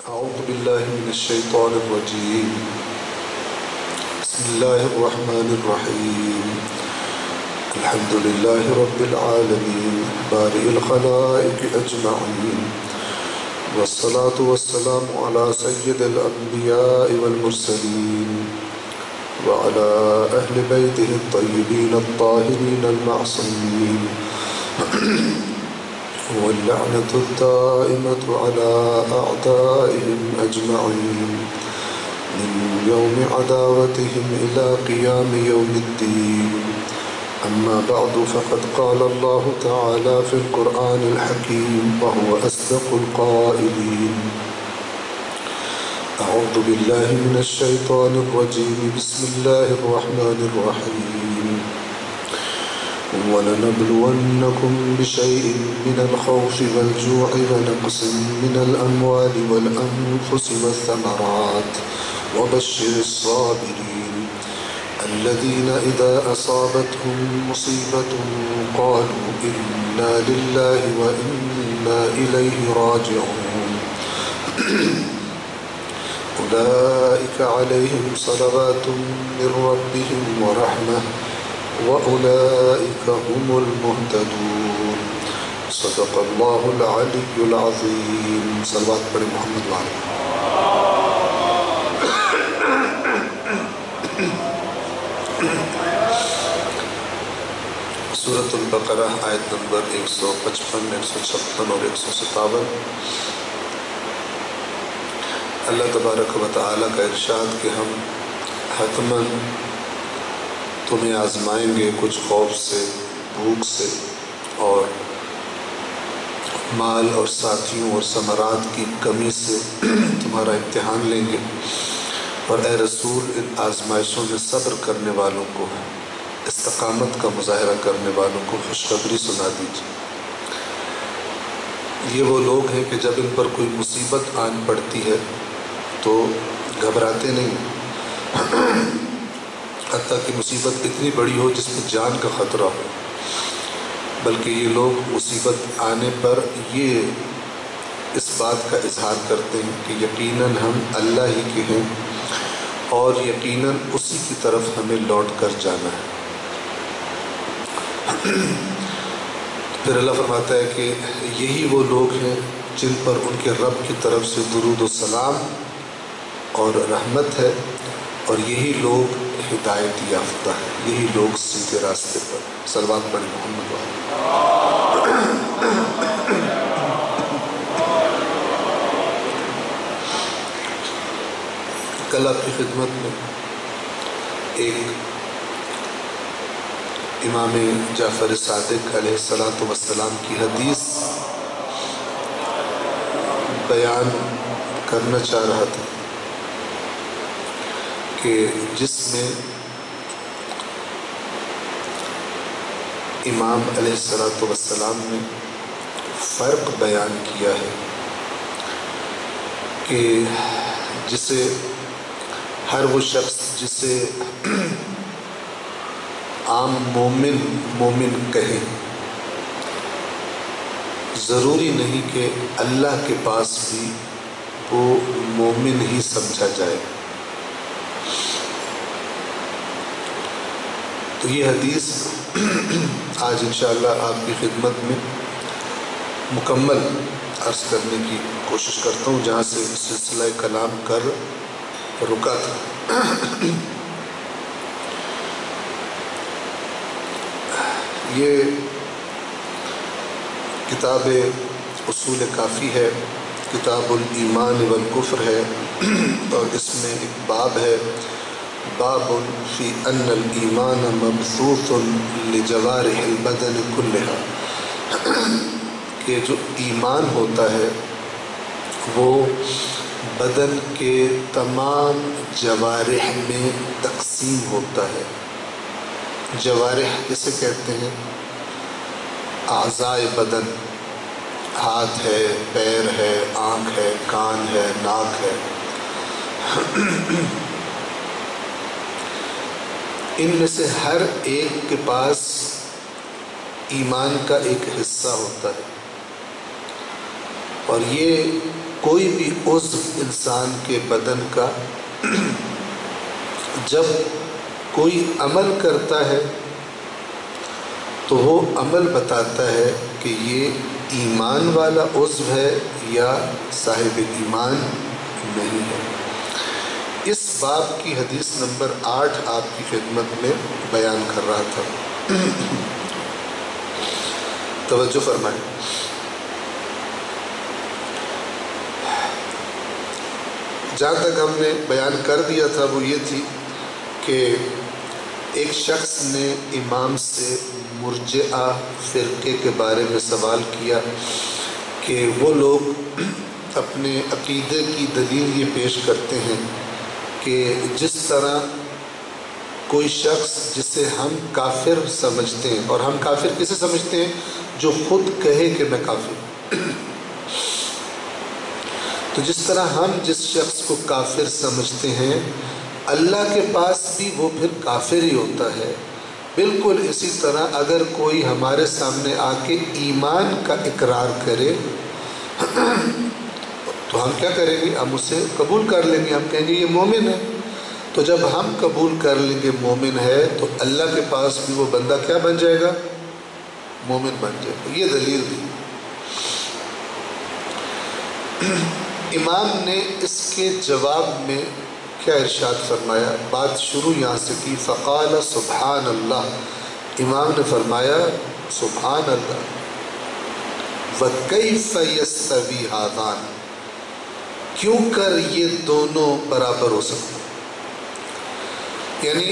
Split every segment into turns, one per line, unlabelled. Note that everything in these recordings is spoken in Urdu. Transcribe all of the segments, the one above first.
أعوذ بالله من الشيطان الرجيم. بسم الله الرحمن الرحيم. الحمد لله رب العالمين بارئ الخلائق أجمعين، والصلاة والسلام على سيد الأنبياء والمرسلين وعلى أهل بيته الطيبين الطاهرين المعصومين، واللعنة الدائمة على أعدائهم أجمعين من يوم عداوتهم إلى قيام يوم الدين. أما بعد، فقد قال الله تعالى في القرآن الحكيم وهو أصدق القائلين: أعوذ بالله من الشيطان الرجيم. بسم الله الرحمن الرحيم. وَلَنَبْلُوَنَّكُمْ بِشَيْءٍ مِّنَ الْخَوْفِ وَالْجُوعِ وَنَقْصٍ مِّنَ الْأَمْوَالِ وَالْأَنفُسِ وَالثَّمَرَاتِ وَبَشِّرِ الصَّابِرِينَ الَّذِينَ إِذَا أَصَابَتْهُم مُّصِيبَةٌ قَالُوا إِنَّا لِلَّهِ وَإِنَّا إِلَيْهِ رَاجِعُونَ أُولَٰئِكَ عَلَيْهِمْ صَلَوَاتٌ مِّن رَّبِّهِمْ وَرَحْمَةٌ وَأُولَٰئِكَ هُمُ الْمُهْتَدُونَ. صدق اللہ العلی العظیم. صلوات پڑھیں محمد وعلیہ. سورۃ البقرہ آیت نمبر 155، 156 اور 157. اللہ تبارک و تعالیٰ کا ارشاد کہ ہم حتماً تمہیں آزمائیں گے، کچھ خوف سے، بھوک سے، اور مال اور ساتھیوں اور ثمرات کی کمی سے تمہارا امتحان لیں گے، اور اے رسول ان آزمائشوں میں صبر کرنے والوں کو، استقامت کا مظاہرہ کرنے والوں کو خوشخبری سنا دیجیے. یہ وہ لوگ ہیں کہ جب ان پر کوئی مصیبت آن پڑتی ہے تو گھبراتے نہیں، حتیٰ کہ مصیبت اتنی بڑی ہو جس میں جان کا خطرہ ہو، بلکہ یہ لوگ مصیبت آنے پر یہ اس بات کا اظہار کرتے ہیں کہ یقیناً ہم اللہ ہی کے ہیں اور یقیناً اسی کی طرف ہمیں لوٹ کر جانا ہے. پھر اللہ فرماتا ہے کہ یہی وہ لوگ ہیں جن پر ان کے رب کی طرف سے درود و سلام اور رحمت ہے، اور یہی لوگ ہدایت یافتہ ہے، یہی لوگ سیدھے راستے پر. صلوات پڑھیں محمد وعلیہ. کل آپ کی خدمت میں ایک امام جعفر صادق علیہ السلام کی حدیث بیان کرنا چاہ رہا تھا کہ جس میں امام علیہ السلام نے فرق بیان کیا ہے کہ جسے ہر وہ شخص جسے عام مومن کہے، ضروری نہیں کہ اللہ کے پاس بھی وہ مومن ہی سمجھا جائے. تو یہ حدیث آج انشاءاللہ آپ کی خدمت میں مکمل عرض کرنے کی کوشش کرتا ہوں جہاں سے سلسلہ کلام کر رکا تھا. یہ کتاب اصول کافی ہے، کتاب الایمان والکفر ہے، اور اس میں ایک باب ہے، باب فی ان الایمان مبثوث لجوارح البدن کلھا، کہ جو ایمان ہوتا ہے وہ بدن کے تمام جوارح میں تقسیم ہوتا ہے. جوارح اسے کہتے ہیں اعضاء بدن، ہاتھ ہے، پیر ہے، آنکھ ہے، کان ہے، ناک ہے. ان میں سے ہر ایک کے پاس ایمان کا ایک حصہ ہوتا ہے، اور یہ کوئی بھی عضو انسان کے بدن کا جب کوئی عمل کرتا ہے تو وہ عمل بتاتا ہے کہ یہ ایمان والا عضو ہے یا صاحب ایمان نہیں ہے۔ اس باب کی حدیث نمبر 8 آپ کی خدمت میں بیان کر رہا تھا، توجہ فرمائیں۔ جہاں تک ہم نے بیان کر دیا تھا وہ یہ تھی کہ ایک شخص نے امام سے مرجئہ فرقے کے بارے میں سوال کیا کہ وہ لوگ اپنے عقیدے کی دلیل یہ پیش کرتے ہیں کہ جس طرح کوئی شخص جسے ہم کافر سمجھتے ہیں، اور ہم کافر کسے سمجھتے ہیں؟ جو خود کہے کہ میں کافر ہوں۔ تو جس طرح ہم جس شخص کو کافر سمجھتے ہیں، اللہ کے پاس بھی وہ پھر کافر ہی ہوتا ہے۔ بالکل اسی طرح اگر کوئی ہمارے سامنے آ کے ایمان کا اقرار کرے تو ہم کیا کریں گے؟ ہم اسے قبول کر لیں گے، ہم کہیں گے یہ مومن ہے۔ تو جب ہم قبول کر لیں گے مومن ہے تو اللہ کے پاس بھی وہ بندہ کیا بن جائے گا؟ مومن بن جائے گا۔ یہ دلیل دی۔ امام نے اس کے جواب میں کیا ارشاد فرمایا؟ بات شروع یہاں سے کی، فقال سبحان اللہ، امام نے فرمایا سبحان اللہ، وَكَيْفَ يَسْتَوِي هَذَانِ، کیوں کر یہ دونوں برابر ہو سکتے ہیں؟ یعنی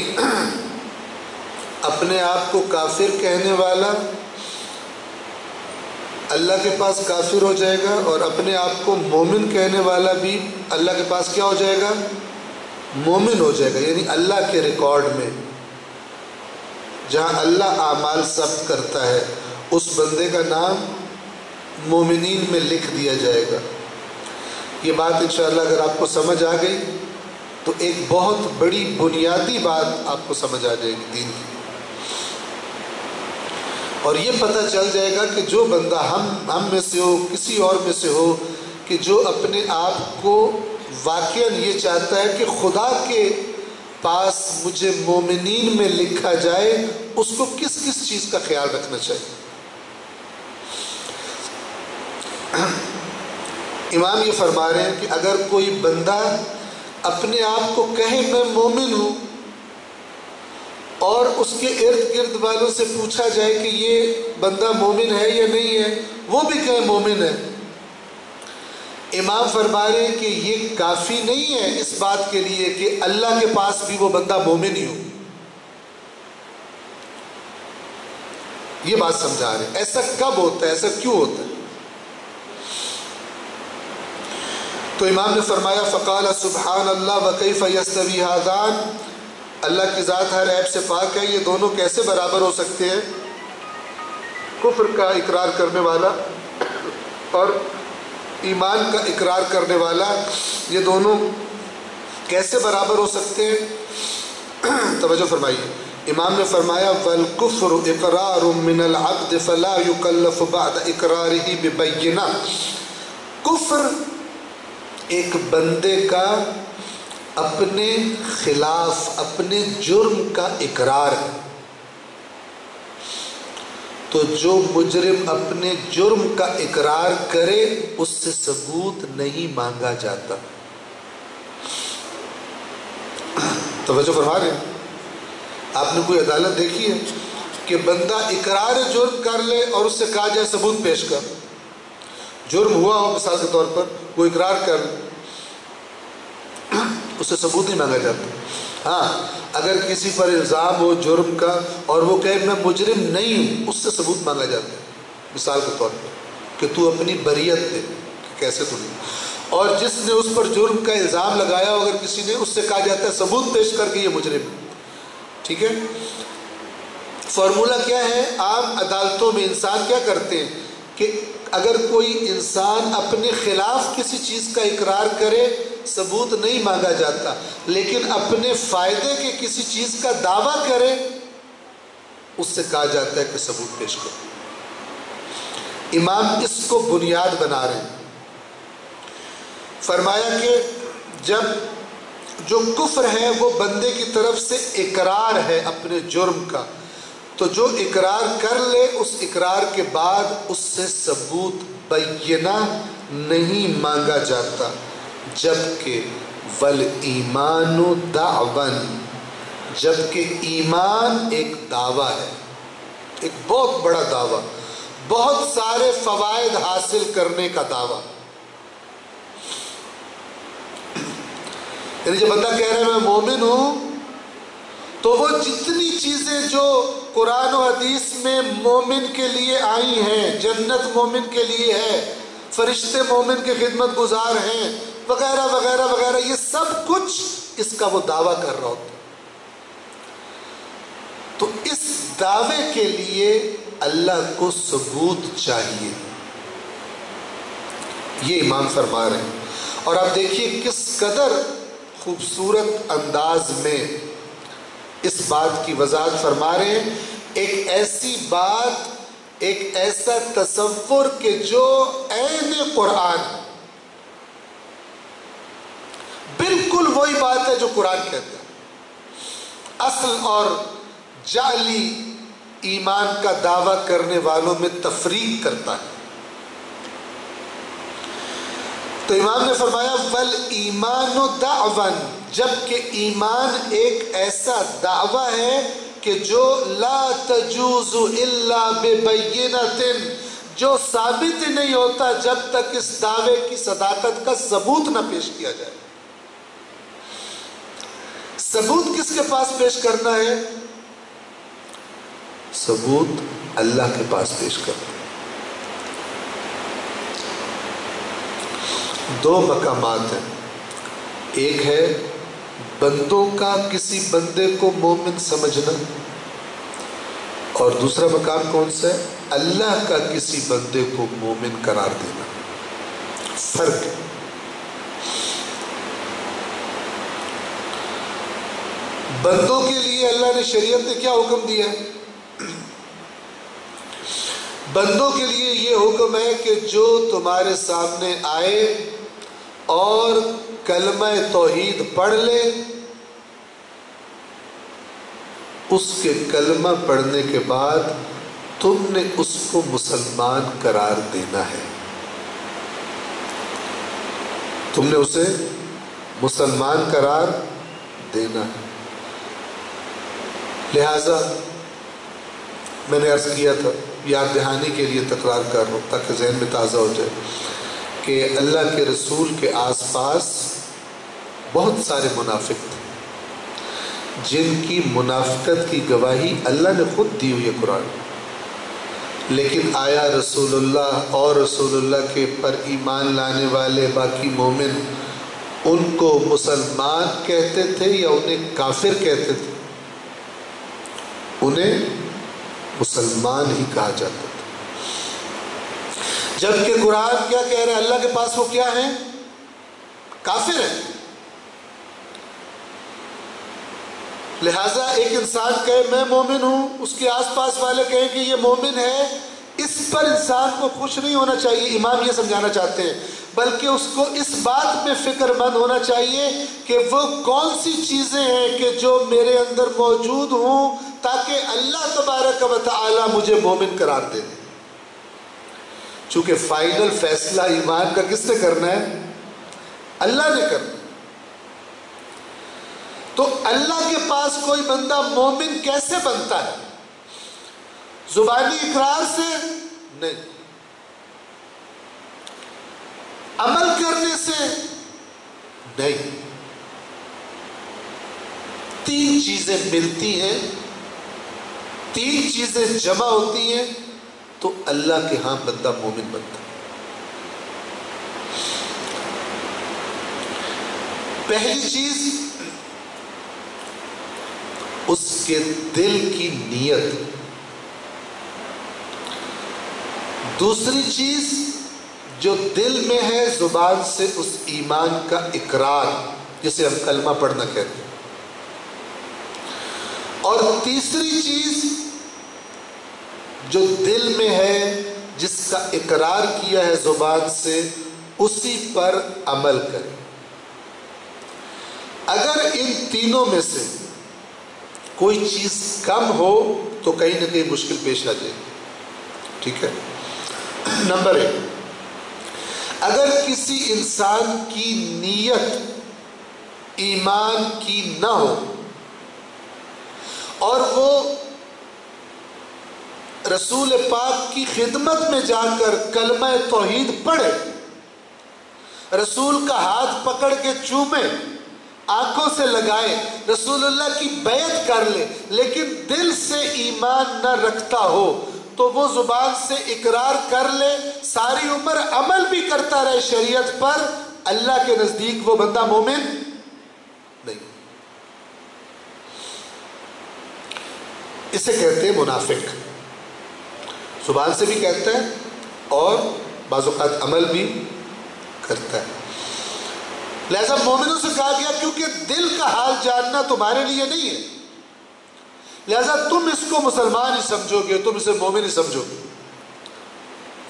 اپنے آپ کو کافر کہنے والا اللہ کے پاس کافر ہو جائے گا، اور اپنے آپ کو مومن کہنے والا بھی اللہ کے پاس کیا ہو جائے گا؟ مومن ہو جائے گا۔ یعنی اللہ کے ریکارڈ میں جہاں اللہ اعمال ثبت کرتا ہے اس بندے کا نام مومنین میں لکھ دیا جائے گا۔ یہ بات انشاءاللہ اگر آپ کو سمجھ آ گئی تو ایک بہت بڑی بنیادی بات آپ کو سمجھ آ جائے گی دین کی، اور یہ پتہ چل جائے گا کہ جو بندہ ہم میں سے ہو، کسی اور میں سے ہو، کہ جو اپنے آپ کو واقعاً یہ چاہتا ہے کہ خدا کے پاس مجھے مومنین میں لکھا جائے، اس کو کس کس چیز کا خیال رکھنا چاہیے؟ امام یہ فرما رہے ہیں کہ اگر کوئی بندہ اپنے آپ کو کہے میں مومن ہوں، اور اس کے ارد گرد والوں سے پوچھا جائے کہ یہ بندہ مومن ہے یا نہیں ہے، وہ بھی کہے مومن ہے، امام فرما رہے ہیں کہ یہ کافی نہیں ہے اس بات کے لیے کہ اللہ کے پاس بھی وہ بندہ مومن ہی ہو۔ یہ بات سمجھا رہے ہیں۔ ایسا کب ہوتا ہے؟ ایسا کیوں ہوتا ہے؟ تو امام نے فرمایا فقال سبحان اللہ وکیف یستوی ہذان، اللہ کی ذات ہر عیب سے پاک ہے، یہ دونوں کیسے برابر ہو سکتے ہیں؟ کفر کا اقرار کرنے والا اور ایمان کا اقرار کرنے والا، یہ دونوں کیسے برابر ہو سکتے ہیں؟ توجہ فرمائیے، امام نے فرمایا وَالْكُفْرُ اِقْرَارٌ مِّنَ الْعَبْدِ فَلَا يُكَلَّفُ بَعْدَ اِقْرَارِهِ بِبَيِّنَةٍ، کفر ایک بندے کا اپنے خلاف اپنے جرم کا اقرار ہے، تو جو مجرم اپنے جرم کا اقرار کرے اس سے ثبوت نہیں مانگا جاتا۔ توجہ فرما رہے ہیں؟ آپ نے کوئی عدالت دیکھی ہے کہ بندہ اقرار جرم کر لے اور اس سے کہا جائے ثبوت پیش کر؟ جرم ہوا ہو مثال کے طور پر، وہ اقرار کر لے، اس سے ثبوت نہیں مانگا جاتا۔ ہاں اگر کسی پر الزام ہو جرم کا اور وہ کہے میں مجرم نہیں ہوں، اس سے ثبوت مانگا جاتا ہے، مثال کے طور پر کہ تو اپنی بریت دے، کیسے تو نہیں۔ اور جس نے اس پر جرم کا الزام لگایا ہو اگر کسی نے، اس سے کہا جاتا ہے ثبوت پیش کر کے یہ مجرم ہے۔ ٹھیک ہے؟ فارمولہ کیا ہے؟ عام عدالتوں میں انسان کیا کرتے ہیں کہ اگر کوئی انسان اپنے خلاف کسی چیز کا اقرار کرے ثبوت نہیں مانگا جاتا، لیکن اپنے فائدے کے کسی چیز کا دعویٰ کرے اس سے کہا جاتا ہے کہ ثبوت پیش کرو۔ امام اس کو بنیاد بنا رہے ہیں۔ فرمایا کہ جب جو کفر ہے وہ بندے کی طرف سے اقرار ہے اپنے جرم کا، تو جو اقرار کر لے اس اقرار کے بعد اس سے ثبوت بینہ نہیں مانگا جاتا، جبکہ والایمان دعوی، جبکہ ایمان ایک دعویٰ ہے، ایک بہت بڑا دعویٰ، بہت سارے فوائد حاصل کرنے کا دعویٰ۔ یعنی جب بندہ کہہ رہا ہے میں مومن ہوں، تو وہ جتنی چیزیں جو قرآن و حدیث میں مومن کے لیے آئی ہیں، جنت مومن کے لیے ہے، فرشتے مومن کے خدمت گزار ہیں، وغیرہ وغیرہ وغیرہ، یہ سب کچھ اس کا وہ دعویٰ کر رہا ہوتا ہے۔ تو اس دعوے کے لیے اللہ کو ثبوت چاہیے، یہ امام فرما رہے ہیں۔ اور آپ دیکھیے کس قدر خوبصورت انداز میں اس بات کی وضاحت فرما رہے ہیں، ایک ایسی بات، ایک ایسا تصور کہ جو عین قرآن، بالکل وہی بات ہے جو قرآن کہتا ہے۔ اصل اور جعلی ایمان کا دعویٰ کرنے والوں میں تفریق کرتا ہے۔ تو امام نے فرمایا والایمان دعوی، جبکہ ایمان ایک ایسا دعویٰ ہے کہ جو لا تجوز الا ببینۃ، جو ثابت ہی نہیں ہوتا جب تک اس دعوے کی صداقت کا ثبوت نہ پیش کیا جائے۔ ثبوت کس کے پاس پیش کرنا ہے؟ ثبوت اللہ کے پاس پیش کرنا ہے۔ دو مقامات ہیں، ایک ہے بندوں کا کسی بندے کو مومن سمجھنا، اور دوسرا مقام کون سا ہے؟ اللہ کا کسی بندے کو مومن قرار دینا۔ فرق ہے۔ بندوں کے لیے اللہ نے شریعت نے کیا حکم دیا؟ بندوں کے لیے یہ حکم ہے کہ جو تمہارے سامنے آئے اور کلمہ توحید پڑھ لے، اس کے کلمہ پڑھنے کے بعد تم نے اس کو مسلمان قرار دینا ہے، تم نے اسے مسلمان قرار دینا ہے۔ لہذا میں نے عرض کیا تھا، یاد دہانی کے لیے تکرار کر رہا ہوں تاکہ ذہن میں تازہ ہو جائے، کہ اللہ کے رسول کے آس پاس بہت سارے منافق تھے جن کی منافقت کی گواہی اللہ نے خود دی ہوئی ہے قرآن، لیکن آیا رسول اللہ اور رسول اللہ کے پر ایمان لانے والے باقی مومن ان کو مسلمان کہتے تھے یا انہیں کافر کہتے تھے؟ انہیں مسلمان ہی کہا جاتا تھا، جبکہ قرآن کیا کہہ رہا ہے؟ اللہ کے پاس وہ کیا ہیں؟ کافر ہیں۔ لہٰذا ایک انسان کہے میں مومن ہوں، اس کے آس پاس والے کہیں کہ یہ مومن ہے، اس پر انسان کو خوش نہیں ہونا چاہیے، امام یہ سمجھانا چاہتے ہیں، بلکہ اس کو اس بات میں فکر مند ہونا چاہیے کہ وہ کون سی چیزیں ہیں کہ جو میرے اندر موجود ہوں تاکہ اللہ تبارک و تعالی مجھے مومن قرار دے دے۔ چونکہ فائنل فیصلہ ایمان کا کس نے کرنا ہے؟ اللہ نے کرنا۔ تو اللہ کے پاس کوئی بندہ مومن کیسے بنتا ہے؟ زبانی اقرار سے نہیں، عمل کرنے سے نہیں، تین چیزیں ملتی ہیں، تین چیزیں جمع ہوتی ہیں تو اللہ کے ہاں بندہ مومن بنتا ہے۔ پہلی چیز اس کے دل کی نیت، دوسری چیز جو دل میں ہے زبان سے اس ایمان کا اقرار جسے ہم کلمہ پڑھنا کہتے ہیں، اور تیسری چیز جو دل میں ہے جس کا اقرار کیا ہے زبان سے اسی پر عمل کرے۔ اگر ان تینوں میں سے کوئی چیز کم ہو تو کہیں نہ کہیں مشکل پیش آ جائے، ٹھیک ہے۔ نمبر 1، اگر کسی انسان کی نیت ایمان کی نہ ہو اور وہ رسول پاک کی خدمت میں جا کر کلمہ توحید پڑھے، رسول کا ہاتھ پکڑ کے چومے، آنکھوں سے لگائے، رسول اللہ کی بیعت کر لے، لیکن دل سے ایمان نہ رکھتا ہو تو وہ زبان سے اقرار کر لے، ساری عمر عمل بھی کرتا رہے شریعت پر، اللہ کے نزدیک وہ بندہ مومن نہیں۔ اسے کہتے ہیں منافق، زبان سے بھی کہتا ہے اور بعض اوقات عمل بھی کرتا ہے۔ لہذا مومنوں سے کہا گیا کیونکہ دل کا حال جاننا تمہارے لیے نہیں ہے، لہذا تم اس کو مسلمان ہی سمجھو گے، تم اسے مومن ہی سمجھو گے،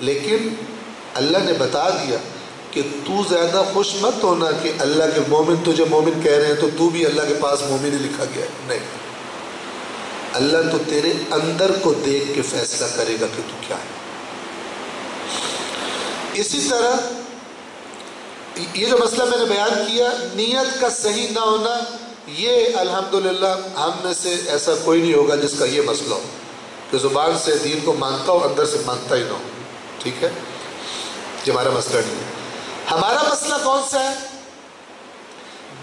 لیکن اللہ نے بتا دیا کہ تو زیادہ خوش مت ہونا کہ اللہ کے مومن تجھے مومن کہہ رہے ہیں تو تو بھی اللہ کے پاس مومن ہی لکھا گیا ہے، نہیں، اللہ تو تیرے اندر کو دیکھ کے فیصلہ کرے گا کہ تو کیا ہے۔ اسی طرح یہ جو مسئلہ میں نے بیان کیا، نیت کا صحیح نہ ہونا، یہ الحمدللہ ہم میں سے ایسا کوئی نہیں ہوگا جس کا یہ مسئلہ ہو کہ زبان سے دین کو مانتا ہو، اندر سے مانتا ہی نہ ہو، ٹھیک ہے، یہ ہمارا مسئلہ نہیں ہے۔ ہمارا مسئلہ کون سا ہے؟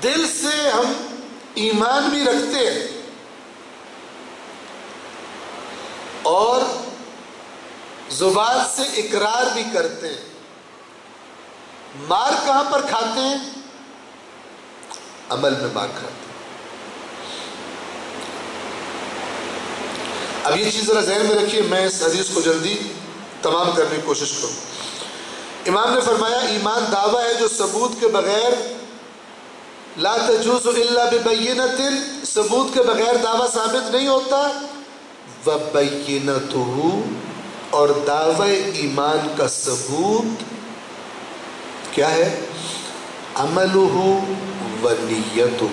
دل سے ہم ایمان بھی رکھتے ہیں اور زبان سے اقرار بھی کرتے ہیں، مار کہاں پر کھاتے ہیں؟ عمل میں مار کھاتے ہیں۔ اب یہ چیز ذرا ذہن میں رکھیے، میں اس حدیث کو جلدی تمام کرنے کی کوشش کروں۔ امام نے فرمایا ایمان دعویٰ ہے جو ثبوت کے بغیر، لا تجوز الا ببینۃ، ثبوت کے بغیر دعویٰ ثابت نہیں ہوتا، وبینۃ، اور دعوی ایمان کا ثبوت کیا ہے؟ عملہ ونیتہ،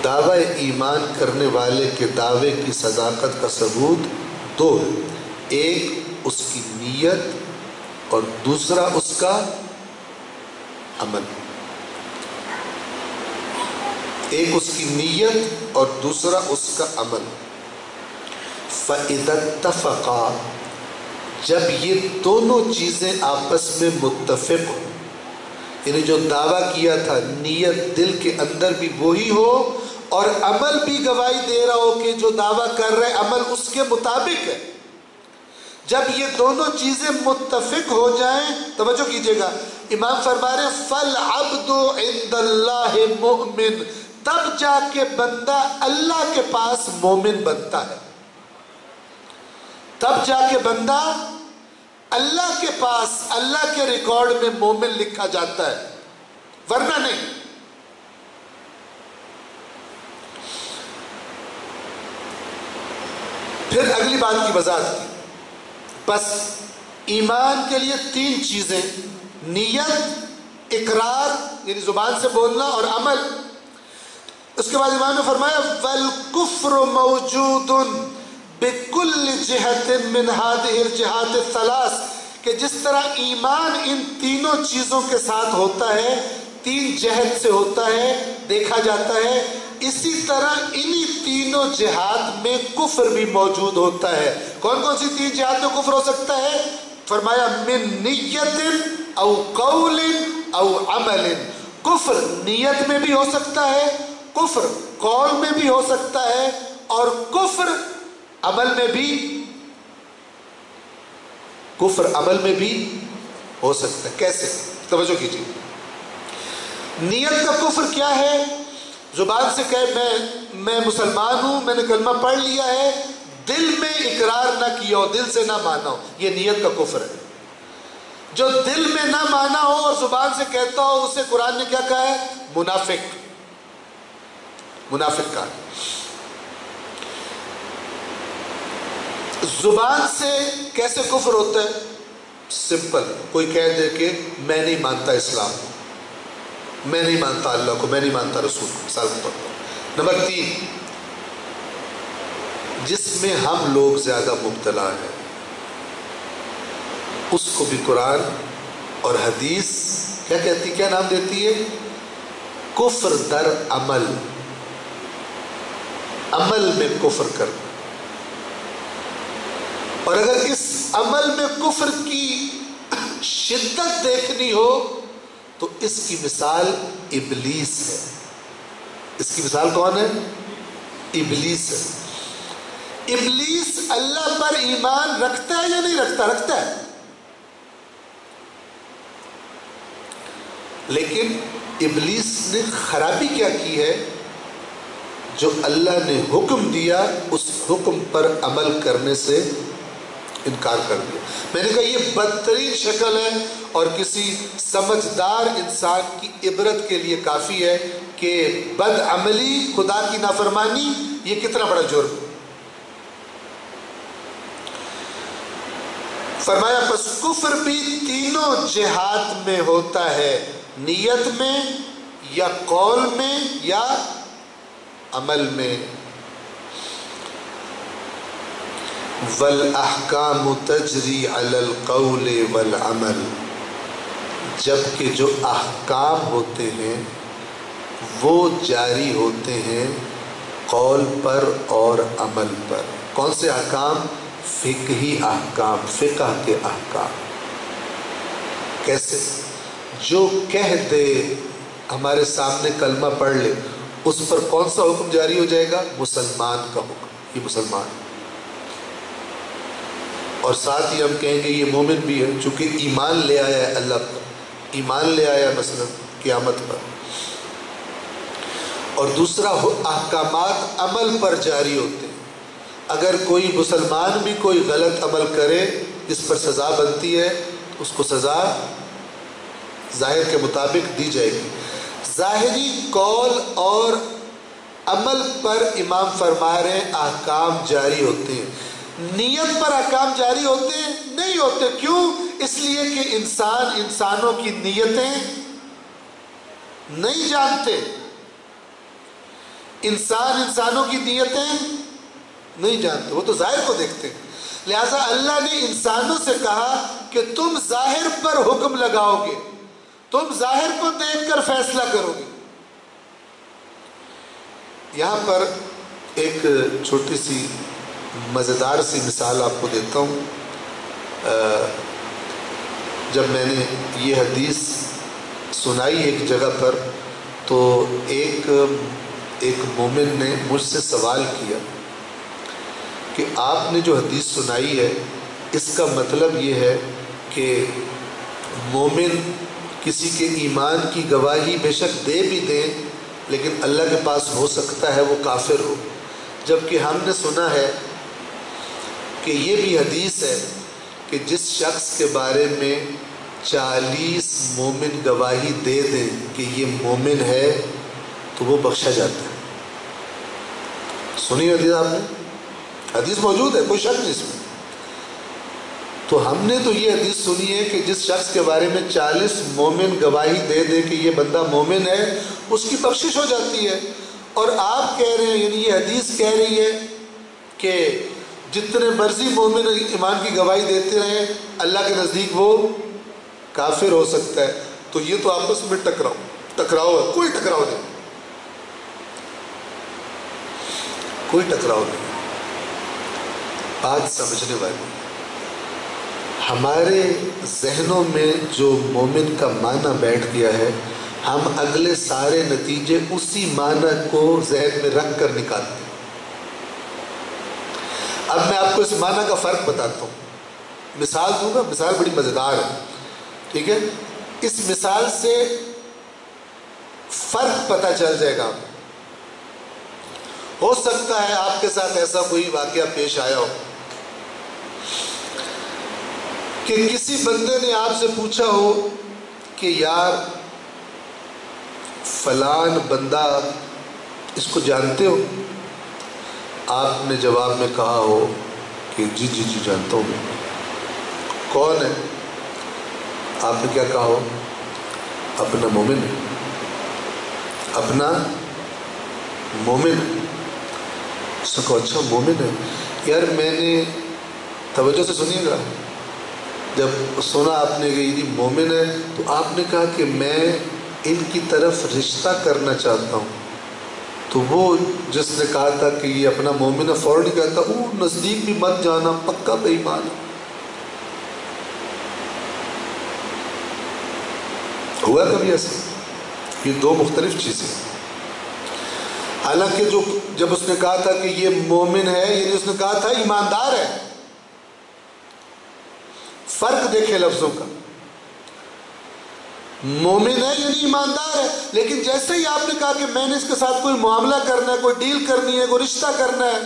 دعوی ایمان کرنے والے کے دعوے کی صداقت کا ثبوت دو ہے، ایک اس کی نیت اور دوسرا اس کا عمل، ایک اس کی نیت اور دوسرا اس کا عمل۔ فَإِذَا اتَّفَقَا، جب یہ دونوں چیزیں آپس میں متفق ہو، یعنی جو دعویٰ کیا تھا نیت دل کے اندر بھی وہی ہو اور عمل بھی گواہی دے رہا ہو کہ جو دعویٰ کر رہے عمل اس کے مطابق ہے، جب یہ دونوں چیزیں متفق ہو جائیں، توجہ کیجئے گا، امام فرما رہے ہیں فَالْعَبْدُ عِنْدَ اللَّهِ مُؤْمِنٌ، تب جا کے بندہ اللہ کے پاس مومن بنتا ہے، تب جا کے بندہ اللہ کے پاس اللہ کے ریکارڈ میں مومن لکھا جاتا ہے، ورنہ نہیں۔ پھر اگلی بات کی وضاحت کی، بس ایمان کے لیے تین چیزیں، نیت، اقرار یعنی زبان سے بولنا اور عمل۔ اس کے بعد امام نے فرمایا وَالْكُفْرُ مَوْجُودٌ بِكُلِّ جِهَةٍ مِّنْ هَذِهِ الْجِهَاتِ الثَّلَاثِ، کہ جس طرح ایمان ان تینوں چیزوں کے ساتھ ہوتا ہے، تین جہت سے ہوتا ہے، دیکھا جاتا ہے، اسی طرح انہی تینوں جہات میں کفر بھی موجود ہوتا ہے۔ کون کون سی تین جہات میں کفر ہو سکتا ہے؟ فرمایا من نیت او قول او عمل، کفر نیت میں بھی ہو سکتا ہے، کفر قول میں بھی ہو سکتا ہے، اور کفر عمل میں بھی، کفر عمل میں بھی ہو سکتا ہے۔ کیسے؟ توجہ کیجیے، نیت کا کفر کیا ہے؟ زبان سے کہے میں مسلمان ہوں، میں نے کلمہ پڑھ لیا ہے، دل میں اقرار نہ کیا ہو، دل سے نہ مانا ہو، یہ نیت کا کفر ہے۔ جو دل میں نہ مانا ہو اور زبان سے کہتا ہو، اسے قرآن نے کیا کہا ہے؟ منافق، منافق کہا۔ زبان سے کیسے کفر ہوتا ہے؟ سمپل، کوئی کہہ دے کہ میں نہیں مانتا اسلام، میں نہیں مانتا اللہ کو، میں نہیں مانتا رسول کو، مثال کے طور پر۔ نمبر 3 جس میں ہم لوگ زیادہ مبتلا ہیں، اس کو بھی قرآن اور حدیث کیا کہتی، کیا نام دیتی ہے؟ کفر در عمل، عمل میں کفر کرنا۔ اور اگر اس عمل میں کفر کی شدت دیکھنی ہو تو اس کی مثال ابلیس ہے۔ اس کی مثال کون ہے؟ ابلیس ہے۔ ابلیس اللہ پر ایمان رکھتا ہے یا نہیں رکھتا؟ رکھتا ہے، لیکن ابلیس نے خرابی کیا کی ہے؟ جو اللہ نے حکم دیا اس حکم پر عمل کرنے سے انکار کر دیا۔ میں نے کہا یہ بدترین شکل ہے، اور کسی سمجھدار انسان کی عبرت کے لیے کافی ہے کہ بد عملی، خدا کی نافرمانی، یہ کتنا بڑا جرم۔ فرمایا پس کفر بھی تینوں جہات میں ہوتا ہے، نیت میں یا قول میں یا عمل میں۔ والاحکام تجری علی القول والعمل، جبکہ جو احکام ہوتے ہیں وہ جاری ہوتے ہیں قول پر اور عمل پر۔ کون سے احکام؟ فقہی احکام، فقہ کے احکام۔ کیسے؟ جو کہہ دے ہمارے سامنے کلمہ پڑھ لے، اس پر کون سا حکم جاری ہو جائے گا؟ مسلمان کا حکم، یہ مسلمان۔ اور ساتھ ہی ہم کہیں گے یہ مومن بھی ہے، چونکہ ایمان لے آیا ہے اللہ پر، ایمان لے آیا مثلا قیامت پر۔ اور دوسرا احکامات عمل پر جاری ہوتے ہیں۔ اگر کوئی مسلمان بھی کوئی غلط عمل کرے جس پر سزا بنتی ہے، اس کو سزا ظاہر کے مطابق دی جائے گی۔ ظاہری قول اور عمل پر امام فرما رہے ہیں احکام جاری ہوتے ہیں۔ نیت پر احکام جاری ہوتے ہیں؟ نہیں ہوتے۔ کیوں؟ اس لیے کہ انسانوں کی نیتیں نہیں جانتے، انسانوں کی نیتیں نہیں جانتے، وہ تو ظاہر کو دیکھتے ہیں۔ لہذا اللہ نے انسانوں سے کہا کہ تم ظاہر پر حکم لگاؤ گے، تم ظاہر کو دیکھ کر فیصلہ کرو گے۔ یہاں پر ایک چھوٹی سی مزیدار سی مثال آپ کو دیتا ہوں۔ جب میں نے یہ حدیث سنائی ایک جگہ پر، تو ایک مومن نے مجھ سے سوال کیا کہ آپ نے جو حدیث سنائی ہے اس کا مطلب یہ ہے کہ مومن کسی کے ایمان کی گواہی بے شک دے بھی دیں، لیکن اللہ کے پاس ہو سکتا ہے وہ کافر ہو، جبکہ ہم نے سنا ہے کہ یہ بھی حدیث ہے کہ جس شخص کے بارے میں 40 مومن گواہی دے دیں کہ یہ مومن ہے تو وہ بخشا جاتا ہے۔ سنی حدیث آپ نے؟ حدیث موجود ہے، کوئی شک نہیں اس میں۔ تو ہم نے تو یہ حدیث سنی ہے کہ جس شخص کے بارے میں 40 مومن گواہی دے دے کہ یہ بندہ مومن ہے، اس کی بخشش ہو جاتی ہے۔ اور آپ کہہ رہے ہیں، یعنی یہ حدیث کہہ رہی ہے کہ جتنے مرضی مومن ایمان کی گواہی دیتے رہیں، اللہ کے نزدیک وہ کافر ہو سکتا ہے۔ تو یہ تو آپس میں ٹکراؤ ہے، کوئی ٹکراؤ نہیں، کوئی ٹکراؤ نہیں۔ بات سمجھنے والی، ہمارے ذہنوں میں جو مومن کا معنی بیٹھ گیا ہے، ہم اگلے سارے نتیجے اسی معنی کو ذہن میں رکھ کر نکالتے ہیں۔ اب میں آپ کو اس معنی کا فرق بتاتا ہوں، مثال دوں گا، مثال بڑی مزیدار ہے، ٹھیک ہے؟ اس مثال سے فرق پتہ چل جائے گا۔ ہو سکتا ہے آپ کے ساتھ ایسا کوئی واقعہ پیش آیا ہو کہ کسی بندے نے آپ سے پوچھا ہو کہ یار فلان بندہ، اس کو جانتے ہو؟ آپ نے جواب میں کہا ہو کہ جی جانتا ہوں۔ کون ہے؟ آپ نے کیا کہا ہو؟ اپنا مومن ہے، اپنا مومن ہے۔ اس نے کہا اچھا مومن ہے یار، میں نے توجہ سے سنیے گا، جب سنا آپ نے کہ یہ مومن ہے تو آپ نے کہا کہ میں ان کی طرف رشتہ کرنا چاہتا ہوں، تو وہ جس نے کہا تھا کہ یہ اپنا مومن ہے فوراً کہتا نزدیک بھی مت جانا، پکا بے ایمان ہے۔ ہوا کبھی ایسا؟ یہ دو مختلف چیزیں، حالانکہ جب اس نے کہا تھا کہ یہ مومن ہے، یعنی اس نے کہا تھا ایماندار ہے۔ فرق دیکھے لفظوں کا، مومن ہے یعنی ایماندار ہے، لیکن جیسے ہی آپ نے کہا کہ میں نے اس کے ساتھ کوئی معاملہ کرنا ہے، کوئی ڈیل کرنی ہے، کوئی رشتہ کرنا ہے،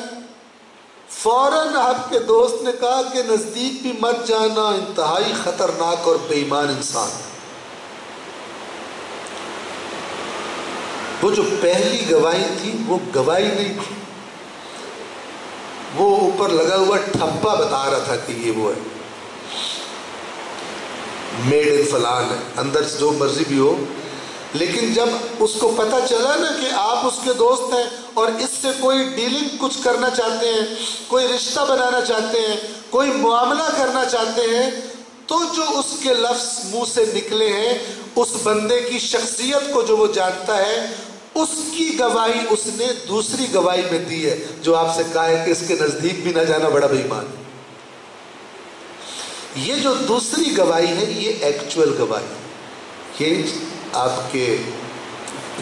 فوراً آپ کے دوست نے کہا کہ نزدیک بھی مت جانا، انتہائی خطرناک اور بے ایمان انسان ہے۔ وہ جو پہلی گواہی تھی وہ گواہی نہیں تھی، وہ اوپر لگا ہوا ٹھپا بتا رہا تھا کہ یہ وہ ہے، میڈ ان فلان ہے، اندر سے جو مرضی بھی ہو۔ لیکن جب اس کو پتہ چلا نا کہ آپ اس کے دوست ہیں اور اس سے کوئی ڈیلنگ کچھ کرنا چاہتے ہیں، کوئی رشتہ بنانا چاہتے ہیں، کوئی معاملہ کرنا چاہتے ہیں، تو جو اس کے لفظ منہ سے نکلے ہیں، اس بندے کی شخصیت کو جو وہ جانتا ہے، اس کی گواہی اس نے دوسری گواہی میں دی ہے، جو آپ سے کہا ہے کہ اس کے نزدیک بھی نہ جانا، بڑا بے ایمان ہے۔ یہ جو دوسری گواہی ہے یہ ایکچول گواہی، یہ آپ کے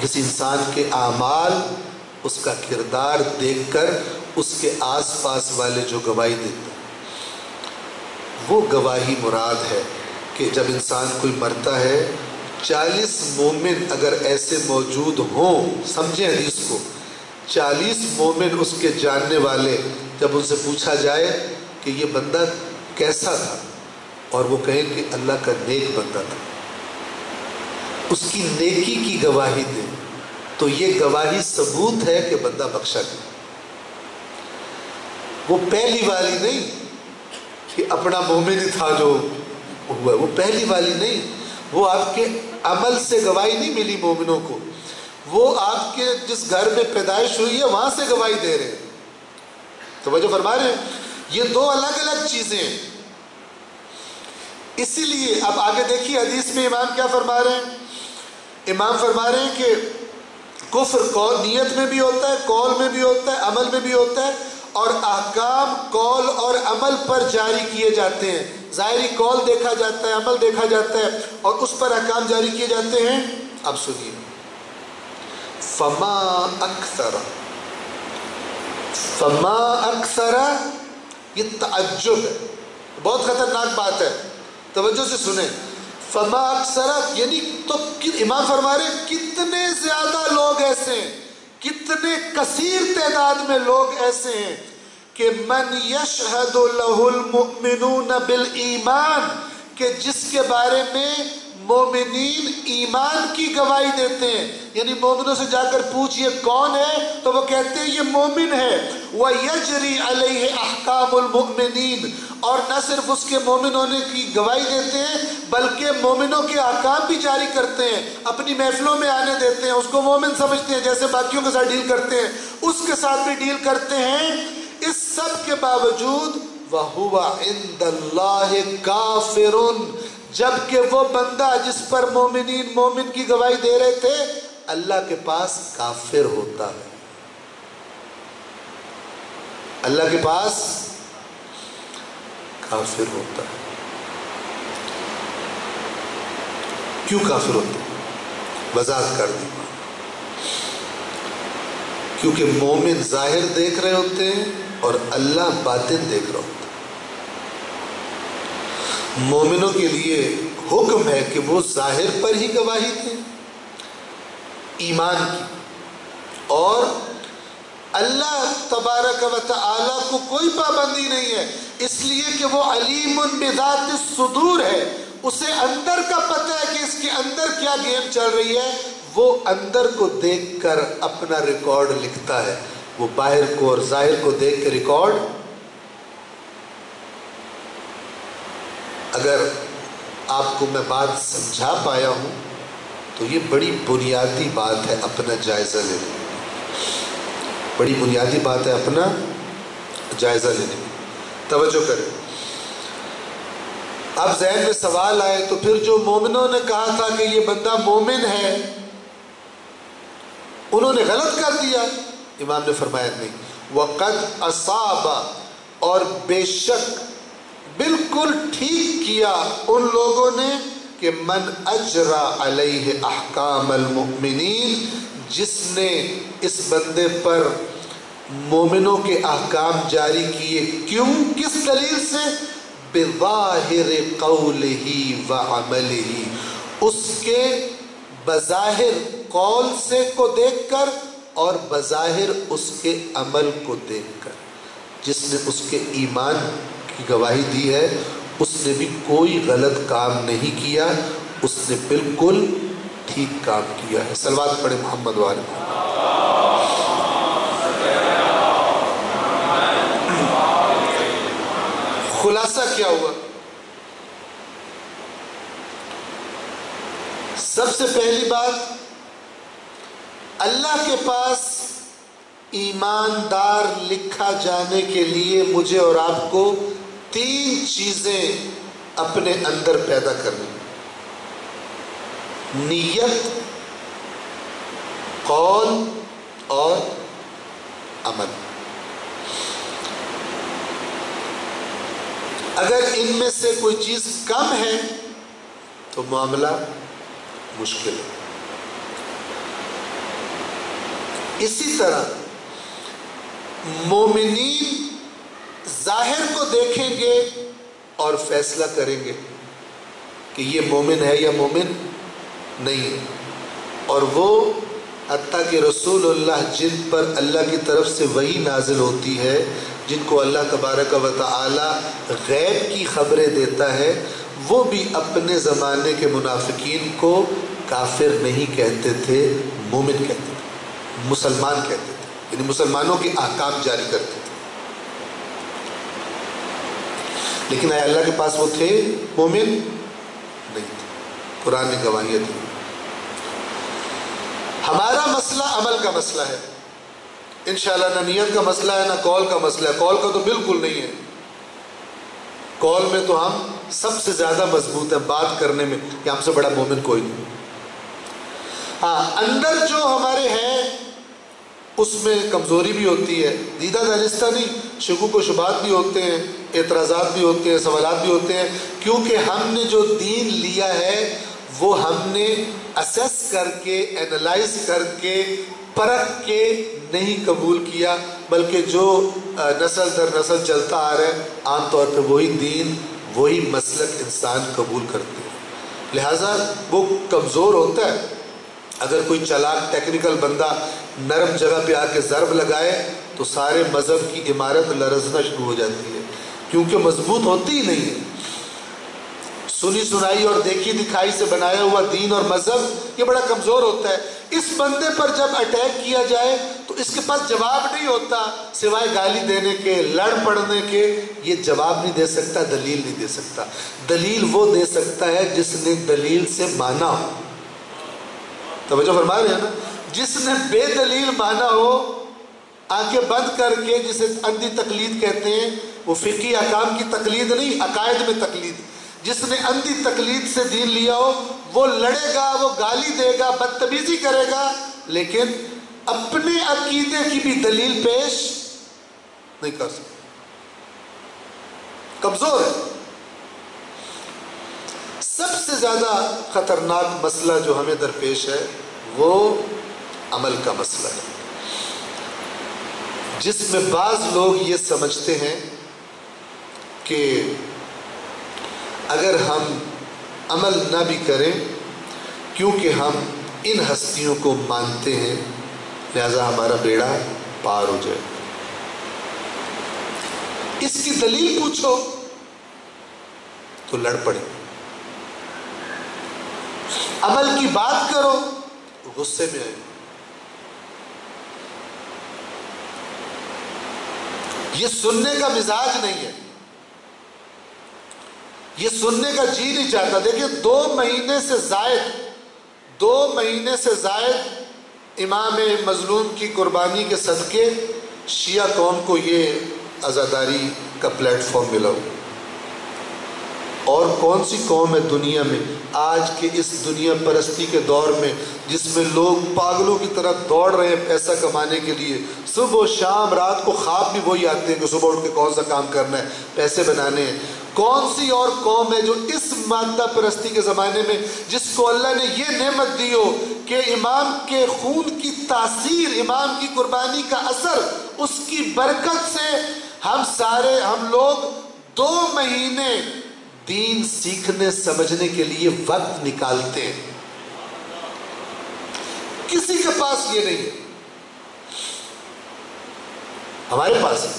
کسی انسان کے اعمال، اس کا کردار دیکھ کر اس کے آس پاس والے جو گواہی دیتے ہیں، وہ گواہی مراد ہے کہ جب انسان کوئی مرتا ہے، 40 مومن اگر ایسے موجود ہوں، سمجھیں حدیث کو، 40 مومن اس کے جاننے والے، جب ان سے پوچھا جائے کہ یہ بندہ کیسا تھا، اور وہ کہیں کہ اللہ کا نیک بندہ تھا، اس کی نیکی کی گواہی دے، تو یہ گواہی ثبوت ہے کہ بندہ بخشا گیا۔ وہ پہلی والی نہیں کہ اپنا مومن ہی تھا جو ہوا، وہ پہلی والی نہیں، وہ آپ کے عمل سے گواہی نہیں ملی مومنوں کو، وہ آپ کے جس گھر میں پیدائش ہوئی ہے وہاں سے گواہی دے رہے ہیں۔ توجہ فرما رہے ہیں؟ یہ دو الگ الگ چیزیں ہیں۔ اسی لیے اب آگے دیکھیے حدیث میں امام کیا فرما رہے ہیں؟ امام فرما رہے ہیں کہ کفر نیت میں بھی ہوتا ہے، قول میں بھی ہوتا ہے، عمل میں بھی ہوتا ہے، اور احکام قول اور عمل پر جاری کیے جاتے ہیں۔ ظاہری قول دیکھا جاتا ہے، عمل دیکھا جاتا ہے، اور اس پر احکام جاری کیے جاتے ہیں۔ اب سنیے، فما اکثر، یہ تعجب ہے، بہت خطرناک بات ہے، توجہ سے سنیں۔ فما اکثر یعنی تو امام فرما رہے ہیں کتنے زیادہ لوگ ایسے ہیں، کتنے کثیر تعداد میں لوگ ایسے ہیں کہ من یشہد لہ المؤمنون بالایمان، کہ جس کے بارے میں مومنین ایمان کی گواہی دیتے ہیں، یعنی مومنوں سے جا کر پوچھ یہ کون ہے تو وہ کہتے ہیں یہ مومن ہے۔ وَيَجْرِي عَلَيْهِ أَحْكَامُ الْمُؤْمِنِينَ، اور نہ صرف اس کے مومن ہونے کی گواہی دیتے ہیں بلکہ مومنوں کے احکام بھی جاری کرتے ہیں، اپنی محفلوں میں آنے دیتے ہیں، اس کو مومن سمجھتے ہیں، جیسے باقیوں کے ساتھ ڈیل کرتے ہیں اس کے ساتھ بھی ڈیل کرتے ہیں۔ اس سب کے باوجود وَهُوَ عِنْدَ اللَّهِ كَافِرٌ، جبکہ وہ بندہ جس پر مومنین مومن کی گواہی دے رہے تھے اللہ کے پاس کافر ہوتا ہے، اللہ کے پاس کافر ہوتا ہے۔ کیوں کافر ہوتا ہے؟ وضاحت کر دی، کیونکہ مومن ظاہر دیکھ رہے ہوتے ہیں اور اللہ باطن دیکھ رہا ہوتا ہے۔ مومنوں کے لیے حکم ہے کہ وہ ظاہر پر ہی گواہی دیں ایمان کی، اور اللہ تبارک و تعالی کو کوئی پابندی نہیں ہے، اس لیے کہ وہ علیم بذات الصدور ہے، اسے اندر کا پتہ ہے کہ اس کے اندر کیا گیم چل رہی ہے، وہ اندر کو دیکھ کر اپنا ریکارڈ لکھتا ہے، وہ باہر کو اور ظاہر کو دیکھ کے ریکارڈ۔ اگر آپ کو میں بات سمجھا پایا ہوں تو یہ بڑی بنیادی بات ہے اپنا جائزہ لینے کی، بڑی بنیادی بات ہے اپنا جائزہ لینے کی۔ توجہ کریں۔ اب ذہن میں سوال آئے تو پھر جو مومنوں نے کہا تھا کہ یہ بندہ مومن ہے، انہوں نے غلط کر دیا؟ امام نے فرمایا نہیں، وَقَدْ أَصَابَ، اور بے شک بالکل ٹھیک کیا ان لوگوں نے کہ من اجرا علیہ احکام المؤمنین، جس نے اس بندے پر مومنوں کے احکام جاری کیے۔ کیوں؟ کس دلیل سے؟ بظاہر قولہ وعملہ، اس کے بظاہر قول سے کو دیکھ کر اور بظاہر اس کے عمل کو دیکھ کر۔ جس نے اس کے ایمان کی گواہی دی ہے اس نے بھی کوئی غلط کام نہیں کیا، اس نے بالکل ٹھیک کام کیا ہے۔ صلوات پڑھیں محمد والے۔ خلاصہ کیا ہوا؟ سب سے پہلی بات، اللہ کے پاس ایماندار لکھا جانے کے لیے مجھے اور آپ کو 3 چیزیں اپنے اندر پیدا کرنی: نیت، قول اور عمل۔ اگر ان میں سے کوئی چیز کم ہے تو معاملہ مشکل ہے۔ اسی طرح مومنین ظاہر کو دیکھیں گے اور فیصلہ کریں گے کہ یہ مومن ہے یا مومن نہیں ہے، اور وہ حتیٰ کہ رسول اللہ جن پر اللہ کی طرف سے وحی نازل ہوتی ہے، جن کو اللہ تبارک و تعالی غیب کی خبریں دیتا ہے، وہ بھی اپنے زمانے کے منافقین کو کافر نہیں کہتے تھے، مومن کہتے تھے، مسلمان کہتے تھے، یعنی مسلمانوں کے احکام جاری کرتے تھے۔ لیکن اے اللہ کے پاس وہ تھے مومن؟ نہیں تھے۔ قرآن نے گواہیاں دی۔ ہمارا مسئلہ عمل کا مسئلہ ہے انشاءاللہ، نہ نیت کا مسئلہ ہے نہ قول کا مسئلہ ہے۔ قول کا تو بالکل نہیں ہے، قول میں تو ہم سب سے زیادہ مضبوط ہیں بات کرنے میں کہ ہم سے بڑا مومن کوئی نہیں۔ ہاں، اندر جو ہمارے ہیں اس میں کمزوری بھی ہوتی ہے، دیدہ دانستہ نہیں، شکوک و شبہات بھی ہوتے ہیں، اعتراضات بھی ہوتے ہیں، سوالات بھی ہوتے ہیں، کیونکہ ہم نے جو دین لیا ہے وہ ہم نے اسیس کر کے، اینالائز کر کے، پرکھ کے نہیں قبول کیا، بلکہ جو نسل در نسل چلتا آ رہا ہے عام طور پہ وہی دین، وہی مسلک انسان قبول کرتے ہیں، لہٰذا وہ کمزور ہوتا ہے۔ اگر کوئی چالاک ٹیکنیکل بندہ نرم جگہ پہ آ کے ضرب لگائے تو سارے مذہب کی عمارت لرزنا شروع ہو جاتی ہے، کیونکہ مضبوط ہوتی ہی نہیں ہے۔ سنی سنائی اور دیکھی دکھائی سے بنایا ہوا دین اور مذہب یہ بڑا کمزور ہوتا ہے۔ اس بندے پر جب اٹیک کیا جائے تو اس کے پاس جواب نہیں ہوتا سوائے گالی دینے کے، لڑ پڑنے کے۔ یہ جواب نہیں دے سکتا، دلیل نہیں دے سکتا۔ دلیل وہ دے سکتا ہے جس نے دلیل سے مانا ہو۔ توجہ فرما رہے ہیں نا؟ جس نے بے دلیل مانا ہو، آنکھیں بند کر کے، جسے اندھی تقلید کہتے ہیں، وہ فقہی احکام کی تقلید نہیں، عقائد میں تقلید۔ جس نے اندھی تقلید سے دین لیا ہو وہ لڑے گا، وہ گالی دے گا، بدتمیزی کرے گا، لیکن اپنے عقیدے کی بھی دلیل پیش نہیں کر سکتا، کمزور ہے۔ سب سے زیادہ خطرناک مسئلہ جو ہمیں درپیش ہے وہ عمل کا مسئلہ ہے، جس میں بعض لوگ یہ سمجھتے ہیں کہ اگر ہم عمل نہ بھی کریں کیونکہ ہم ان ہستیوں کو مانتے ہیں لہذا ہمارا بیڑا پار ہو جائے۔ اس کی دلیل پوچھو تو لڑ پڑے، عمل کی بات کرو غصے میں آئے۔ یہ سننے کا مزاج نہیں ہے۔ یہ سننے کا جی نہیں چاہتا. دیکھیں 2 مہینے سے زائد امام مظلوم کی قربانی کے صدقے شیعہ قوم کو یہ عزاداری کا پلیٹ فارم ملا. اور کون سی قوم ہے دنیا میں آج کے اس دنیا پرستی کے دور میں جس میں لوگ پاگلوں کی طرح دوڑ رہے ہیں پیسہ کمانے کے لیے، صبح و شام رات کو خواب بھی وہی آتے ہیں کہ صبح اٹھ کے کون سا کام کرنا ہے، پیسے بنانے ہیں. کون سی اور قوم ہے جو اس مادہ پرستی کے زمانے میں جس کو اللہ نے یہ نعمت دی ہو کہ امام کے خون کی تاثیر، امام کی قربانی کا اثر، اس کی برکت سے ہم لوگ 2 مہینے دین سیکھنے سمجھنے کے لیے وقت نکالتے ہیں. کسی کے پاس یہ نہیں ہے، ہمارے پاس ہے.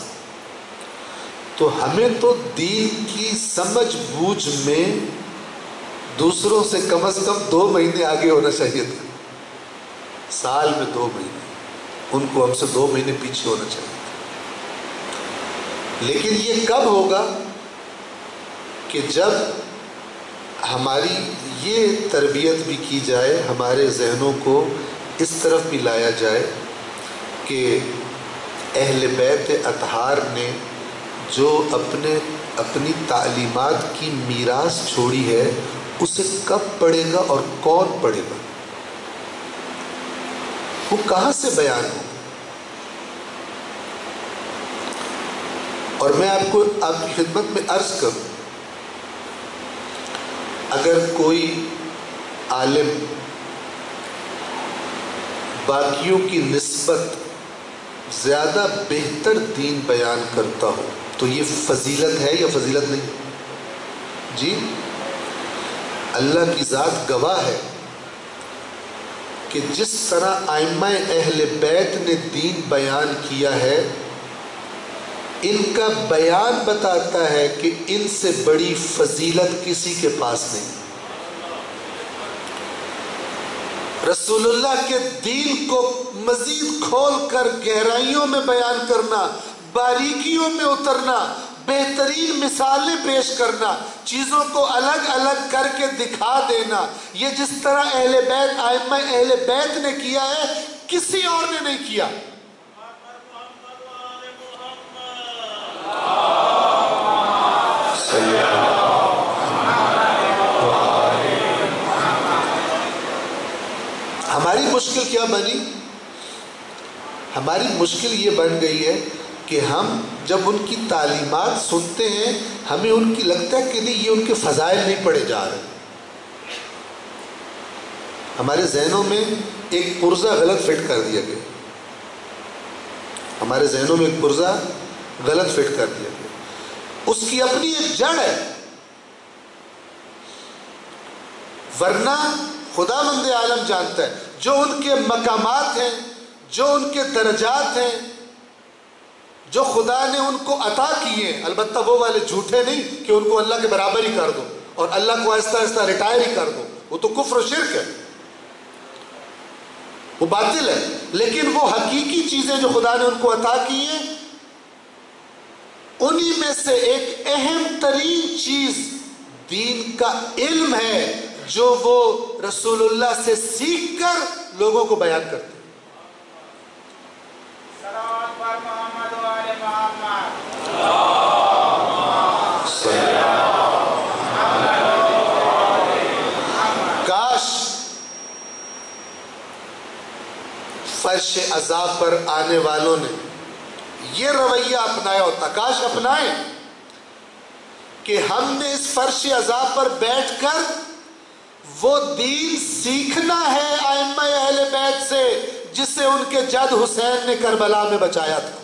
تو ہمیں تو دین کی سمجھ بوجھ میں دوسروں سے کم از کم 2 مہینے آگے ہونا چاہیے تھا. سال میں 2 مہینے، ان کو ہم سے 2 مہینے پیچھے ہونا چاہیے تھا. لیکن یہ کب ہوگا کہ جب ہماری یہ تربیت بھی کی جائے، ہمارے ذہنوں کو اس طرف بھی لایا جائے کہ اہل بیت اطہار نے جو اپنی تعلیمات کی میراث چھوڑی ہے اسے کب پڑھے گا اور کون پڑھے گا، وہ کہاں سے بیان ہوگا. اور میں آپ کو آپ کی خدمت میں عرض کروں، اگر کوئی عالم باقیوں کی نسبت زیادہ بہتر دین بیان کرتا ہو تو یہ فضیلت ہے یا فضیلت نہیں؟ جی، اللہ کی ذات گواہ ہے کہ جس طرح ائمہ اہل بیت نے دین بیان کیا ہے، ان کا بیان بتاتا ہے کہ ان سے بڑی فضیلت کسی کے پاس نہیں. رسول اللہ کے دین کو مزید کھول کر گہرائیوں میں بیان کرنا، باریکیوں میں اترنا، بہترین مثالیں پیش کرنا، چیزوں کو الگ الگ کر کے دکھا دینا، یہ جس طرح اہل بیت، ائمہ اہل بیت نے کیا ہے کسی اور نے نہیں کیا. ہماری مشکل کیا بنی؟ ہماری مشکل یہ بن گئی ہے کہ ہم جب ان کی تعلیمات سنتے ہیں ہمیں ان کی لگتا ہے کہ نہیں، یہ ان کے فضائل نہیں پڑھے جا رہے. ہمارے ذہنوں میں ایک پرزہ غلط فٹ کر دیا گیا، ہمارے ذہنوں میں ایک پرزہ غلط فٹ کر دیا گیا. اس کی اپنی ایک جڑ ہے، ورنہ خدا مند عالم جانتا ہے جو ان کے مقامات ہیں، جو ان کے درجات ہیں، جو خدا نے ان کو عطا کیے ہیں. البتہ وہ والے جھوٹے نہیں کہ ان کو اللہ کے برابر ہی کر دو اور اللہ کو آہستہ آہستہ ریٹائر ہی کر دو، وہ تو کفر و شرک ہے، وہ باطل ہے. لیکن وہ حقیقی چیزیں جو خدا نے ان کو عطا کی ہیں، انہی میں سے ایک اہم ترین چیز دین کا علم ہے جو وہ رسول اللہ سے سیکھ کر لوگوں کو بیان کرتے ہیں. کاش فرش عذاب پر آنے والوں نے یہ رویہ اپنایا ہوتا، کاش اپنائیں کہ ہم نے اس فرش عذاب پر بیٹھ کر وہ دین سیکھنا ہے ائمہ اہل بیت سے جسے ان کے جد حسین نے کربلا میں بچایا تھا.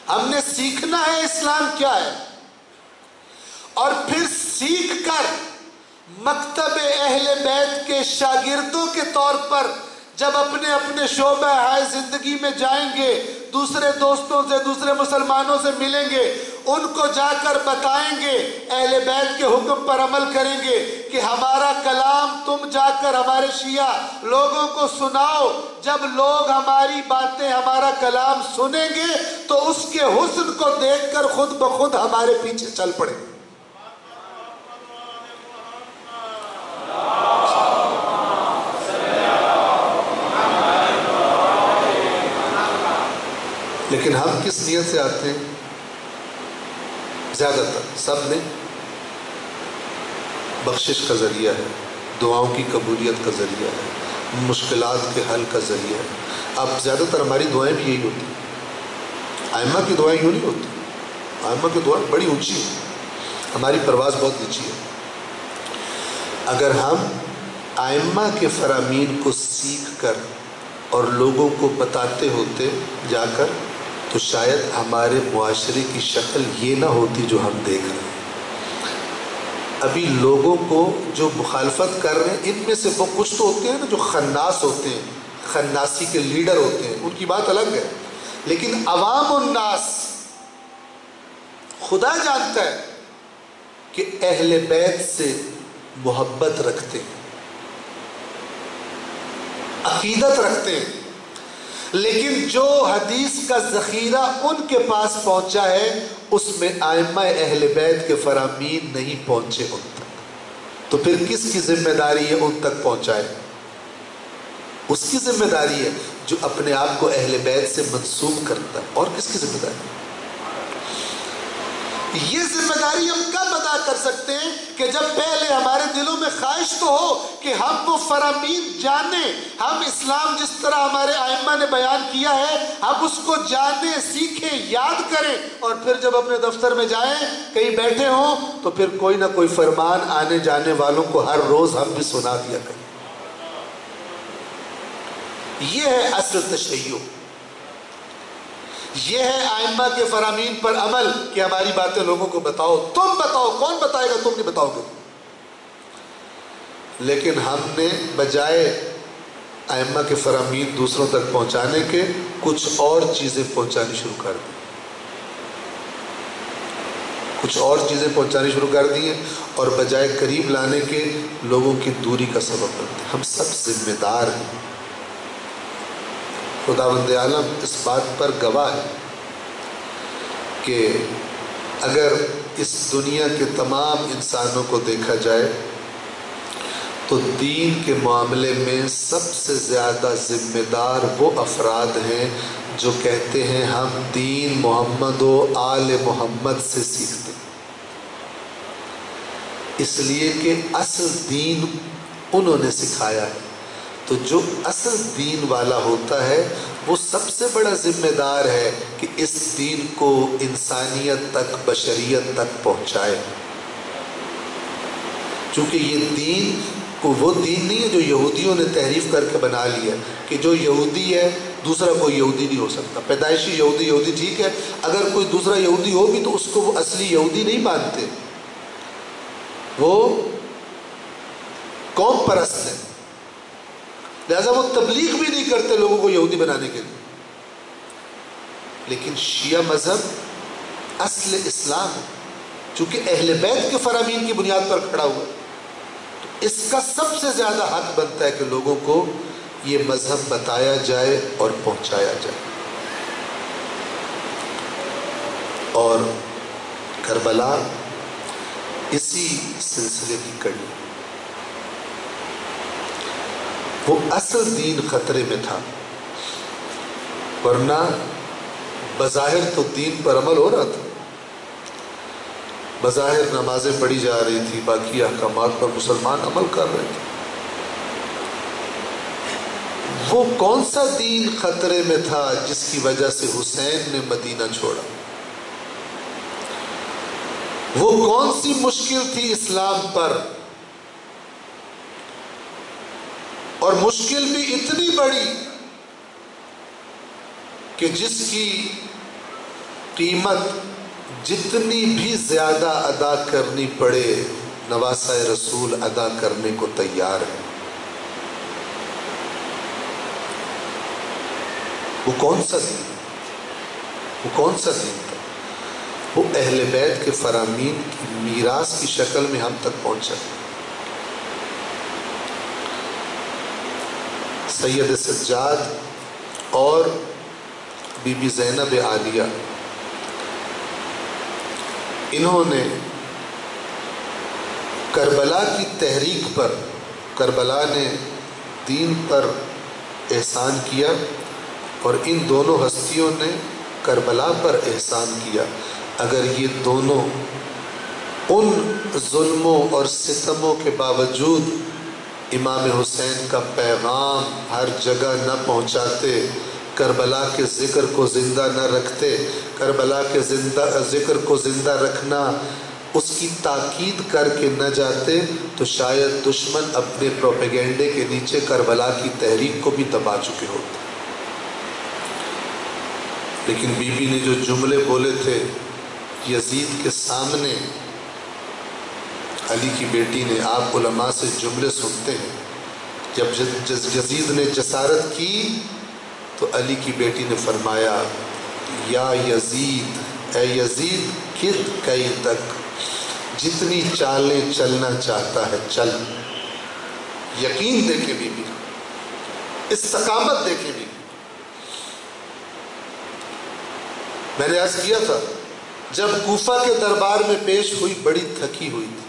ہم نے سیکھنا ہے اسلام کیا ہے، اور پھر سیکھ کر مکتب اہل بیت کے شاگردوں کے طور پر جب اپنے اپنے شعبہ ہائے زندگی میں جائیں گے، دوسرے دوستوں سے، دوسرے مسلمانوں سے ملیں گے، ان کو جا کر بتائیں گے، اہل بیت کے حکم پر عمل کریں گے کہ ہمارا کلام تم جا کر ہمارے شیعہ لوگوں کو سناؤ. جب لوگ ہماری باتیں، ہمارا کلام سنیں گے تو اس کے حسن کو دیکھ کر خود بخود ہمارے پیچھے چل پڑیں گے. لیکن ہم کس نیت سے آتے ہیں؟ زیادہ تر سب نے بخشش کا ذریعہ ہے، دعاؤں کی قبولیت کا ذریعہ ہے، مشکلات کے حل کا ذریعہ ہے۔ اب زیادہ تر ہماری دعائیں بھی یہی ہوتی ہیں۔ ائمہ کی دعائیں یوں نہیں ہوتی، ائمہ کی دعائیں بڑی اونچی ہیں، ہماری پرواز بہت نیچی ہے۔ اگر ہم ائمہ کے فرامین کو سیکھ کر اور لوگوں کو بتاتے ہوتے جا کر، تو شاید ہمارے معاشرے کی شکل یہ نہ ہوتی جو ہم دیکھ رہے ہیں۔ ابھی لوگوں کو جو مخالفت کر رہے ہیں، ان میں سے وہ کچھ تو ہوتے ہیں نا جو خناس ہوتے ہیں، خناسی کے لیڈر ہوتے ہیں، ان کی بات الگ ہے، لیکن عوام الناس خدا جانتا ہے کہ اہل بیت سے محبت رکھتے ہیں، عقیدت رکھتے ہیں، لیکن جو حدیث کا ذخیرہ ان کے پاس پہنچا ہے اس میں ائمہ اہل بیت کے فرامین نہیں پہنچے ان تک، تو پھر کس کی ذمہ داری ہے ان تک پہنچائے؟ اس کی ذمہ داری ہے جو اپنے آپ کو اہل بیت سے منسوب کرتا ہے، اور کس کی ذمہ داری؟ یہ ذمہ داری ہم کب ادا کر سکتے ہیں کہ جب پہلے ہمارے دلوں میں خواہش تو ہو کہ ہم وہ فرامین جانیں، ہم اسلام جس طرح ہمارے ائمہ نے بیان کیا ہے ہم اس کو جانیں، سیکھیں، یاد کریں، اور پھر جب اپنے دفتر میں جائیں کہیں بیٹھے ہوں تو پھر کوئی نہ کوئی فرمان آنے جانے والوں کو ہر روز ہم بھی سنا دیا کریں۔ یہ ہے اصل تشیع، یہ ہے ائمہ کے فرامین پر عمل کہ ہماری باتیں لوگوں کو بتاؤ، تم بتاؤ، کون بتائے گا؟ تم نہیں بتاؤ گے۔ لیکن ہم نے بجائے ائمہ کے فرامین دوسروں تک پہنچانے کے کچھ اور چیزیں پہنچانی شروع کر دی، کچھ اور چیزیں پہنچانی شروع کر دی ہیں، اور بجائے قریب لانے کے لوگوں کی دوری کا سبب بنتے ہیں۔ ہم سب ذمہ دار ہیں، خداوند عالم اس بات پر گواہ ہے کہ اگر اس دنیا کے تمام انسانوں کو دیکھا جائے تو دین کے معاملے میں سب سے زیادہ ذمہ دار وہ افراد ہیں جو کہتے ہیں ہم دین محمد و آل محمد سے سیکھتے ہیں، اس لیے کہ اصل دین انہوں نے سکھایا ہے۔ تو جو اصل دین والا ہوتا ہے وہ سب سے بڑا ذمہ دار ہے کہ اس دین کو انسانیت تک، بشریت تک پہنچائے، چونکہ یہ دین وہ دین نہیں ہے جو یہودیوں نے تحریف کر کے بنا لیا کہ جو یہودی ہے دوسرا کوئی یہودی نہیں ہو سکتا۔ پیدائشی یہودی ٹھیک ہے، اگر کوئی دوسرا یہودی ہو بھی تو اس کو وہ اصلی یہودی نہیں مانتے، وہ قوم پرست ہے، لہذا وہ تبلیغ بھی نہیں کرتے لوگوں کو یہودی بنانے کے لیے۔ لیکن شیعہ مذہب اصل اسلام ہے، چونکہ اہل بیت کے فرامین کی بنیاد پر کھڑا ہوا، تو اس کا سب سے زیادہ حق بنتا ہے کہ لوگوں کو یہ مذہب بتایا جائے اور پہنچایا جائے۔ اور کربلا اسی سلسلے کی کڑی، وہ اصل دین خطرے میں تھا، ورنہ بظاہر تو دین پر عمل ہو رہا تھا، بظاہر نمازیں پڑھی جا رہی تھی، باقی احکامات پر مسلمان عمل کر رہے تھے۔ وہ کون سا دین خطرے میں تھا جس کی وجہ سے حسین نے مدینہ چھوڑا؟ وہ کون سی مشکل تھی اسلام پر؟ اور مشکل بھی اتنی بڑی کہ جس کی قیمت جتنی بھی زیادہ ادا کرنی پڑے نواسہ رسول ادا کرنے کو تیار ہے۔ وہ کون سا دین؟ وہ کون سا دین تھا؟ وہ اہل بیت کے فرامین کی میراث کی شکل میں ہم تک پہنچا۔ سید سجاد اور بی بی زینب عالیہ، انہوں نے کربلا کی تحریک پر، کربلا نے دین پر احسان کیا، اور ان دونوں ہستیوں نے کربلا پر احسان کیا، اگر یہ دونوں ان ظلموں اور ستموں کے باوجود امام حسین کا پیغام ہر جگہ نہ پہنچاتے، کربلا کے ذکر کو زندہ نہ رکھتے، کربلا کے ذکر کو زندہ رکھنا، اس کی تاکید کر کے نہ جاتے، تو شاید دشمن اپنے پروپیگنڈے کے نیچے کربلا کی تحریک کو بھی دبا چکے ہوتے۔ لیکن بی بی نے جو جملے بولے تھے یزید کے سامنے، علی کی بیٹی نے، آپ علماء سے جملے سنتے ہیں، جب یزید نے جسارت کی تو علی کی بیٹی نے فرمایا، یا یزید، اے یزید، کد کئی تک، جتنی چالیں چلنا چاہتا ہے چل۔ یقین دیکھیں بی بی، استقامت دیکھیں بی بی۔ میں نے عرض کیا تھا جب کوفہ کے دربار میں پیش ہوئی بڑی تھکی ہوئی تھی،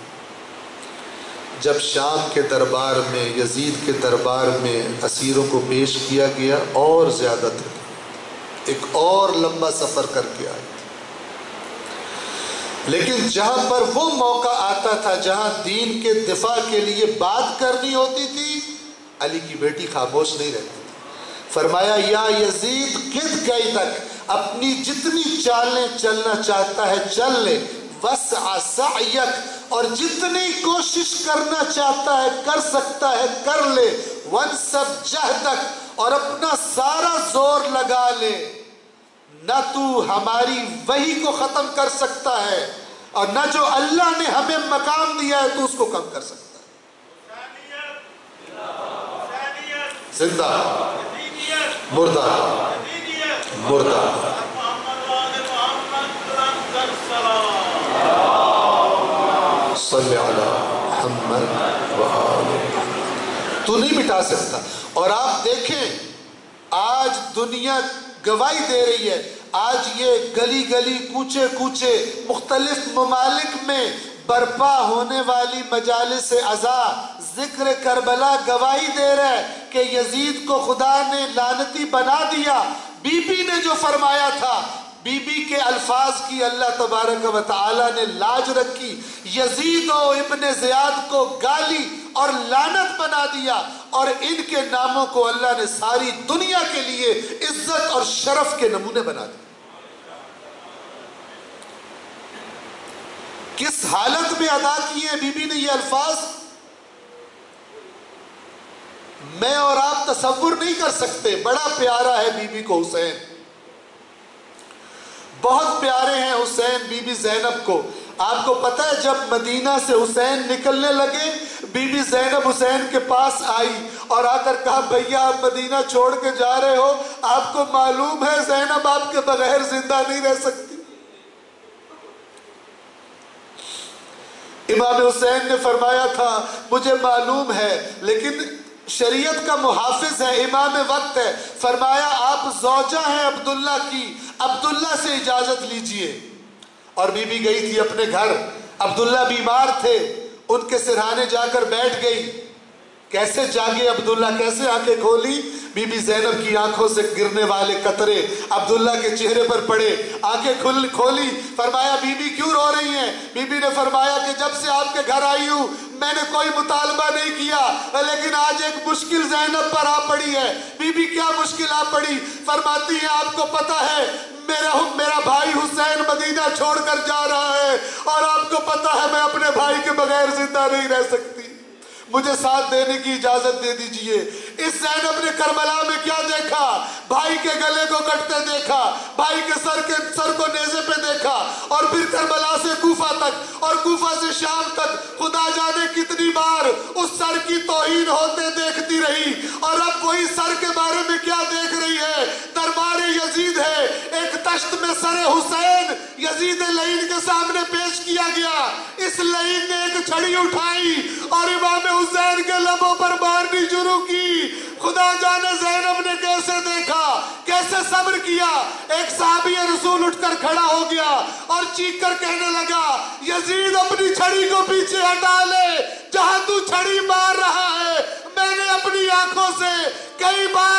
جب شام کے دربار میں، یزید کے دربار میں اسیروں کو پیش کیا گیا اور زیادہ تھکی، ایک اور لمبا سفر کر کے آئی تھی۔ لیکن جہاں پر وہ موقع آتا تھا جہاں دین کے دفاع کے لیے بات کرنی ہوتی تھی، علی کی بیٹی خاموش نہیں رہتی تھی۔ فرمایا، یا یزید کد گئی تک، اپنی جتنی چالیں چلنا چاہتا ہے چل لے، وسع سعیک، اور جتنی کوشش کرنا چاہتا ہے کر سکتا ہے کر لے، وانصب جہدک، اور اپنا سارا زور لگا لے، نہ تو ہماری وحی کو ختم کر سکتا ہے اور نہ جو اللہ نے ہمیں مقام دیا ہے تو اس کو کم کر سکتا ہے۔ زندہ مردہ مردہ۔ صلی علی محمد وآل محمد۔ تو نہیں مٹا سکتا۔ اور آپ دیکھیں آج دنیا گواہی دے رہی ہے، آج یہ گلی گلی کوچے کوچے مختلف ممالک میں برپا ہونے والی مجالس عزا ذکر کربلا گواہی دے رہا ہے کہ یزید کو خدا نے لعنتی بنا دیا۔ بی بی نے جو فرمایا تھا، بی بی کے الفاظ کی اللہ تبارک و تعالی نے لاج رکھی، یزید و ابن زیاد کو گالی اور لعنت بنا دیا، اور ان کے ناموں کو اللہ نے ساری دنیا کے لیے عزت اور شرف کے نمونے بنا دیے۔ کس حالت میں ادا کیے ہیں بی بی نے یہ الفاظ، میں اور آپ تصور نہیں کر سکتے۔ بڑا پیارا ہے بی بی کو حسین، بہت پیارے ہیں حسین بی بی زینب کو۔ آپ کو پتہ ہے جب مدینہ سے حسین نکلنے لگے، بی بی زینب حسین کے پاس آئی اور آ کر کہا، بھیا آپ مدینہ چھوڑ کے جا رہے ہو، آپ کو معلوم ہے زینب آپ کے بغیر زندہ نہیں رہ سکتی۔ امام حسین نے فرمایا تھا، مجھے معلوم ہے، لیکن شریعت کا محافظ ہے، امام وقت ہے، فرمایا آپ زوجہ ہیں عبداللہ کی، عبداللہ سے اجازت لیجئے۔ اور بی بی گئی تھی اپنے گھر، عبداللہ بیمار تھے، ان کے سرہانے جا کر بیٹھ گئی۔ کیسے جاگے عبداللہ، کیسے آنکھیں کھولی؟ بی بی زینب کی آنکھوں سے گرنے والے قطرے عبداللہ کے چہرے پر پڑے، آنکھیں کھولی، فرمایا بی بی کیوں رو رہی ہیں؟ بی بی نے فرمایا کہ جب سے آپ کے گھر آئی ہوں میں نے کوئی مطالبہ نہیں کیا، لیکن آج ایک مشکل زینب پر آ پڑی ہے۔ بی بی کیا مشکل آ پڑی؟ فرماتی ہیں آپ کو پتہ ہے میرا بھائی حسین مدینہ چھوڑ کر جا رہا ہے، اور آپ کو پتہ ہے میں اپنے بھائی کے بغیر زندہ نہیں رہ سکتی، مجھے ساتھ دینے کی اجازت دے دیجئے۔ اس زینب نے کربلا میں کیا دیکھا؟ بھائی کے گلے کو کٹتے دیکھا، بھائی کے سر کو نیزے پہ دیکھا، اور پھر کربلا سے کوفہ تک اور کوفہ سے شام تک خدا جانے کتنی بار اس سر کی توہین ہوتے دیکھتی رہی، اور اب وہی سر کے بارے میں کیا دیکھ رہی ہے؟ دربار یزید ہے، ایک تشت میں سر حسین یزید لعین کے سامنے پیش کیا گیا، اس لعین نے ایک چھڑی اٹھائی اور امام حسین کے لبوں پر مارنی شروع کی۔ خدا جانے زینب نے کیسے دیکھا، کیسے صبر کیا۔ ایک صحابی رسول اٹھ کر کھڑا ہو گیا اور چیخ کر کہنے لگا، یزید اپنی چھڑی کو پیچھے ہٹا لے، جہاں تو چھڑی مار رہا ہے میں نے اپنی آنکھوں سے کئی بار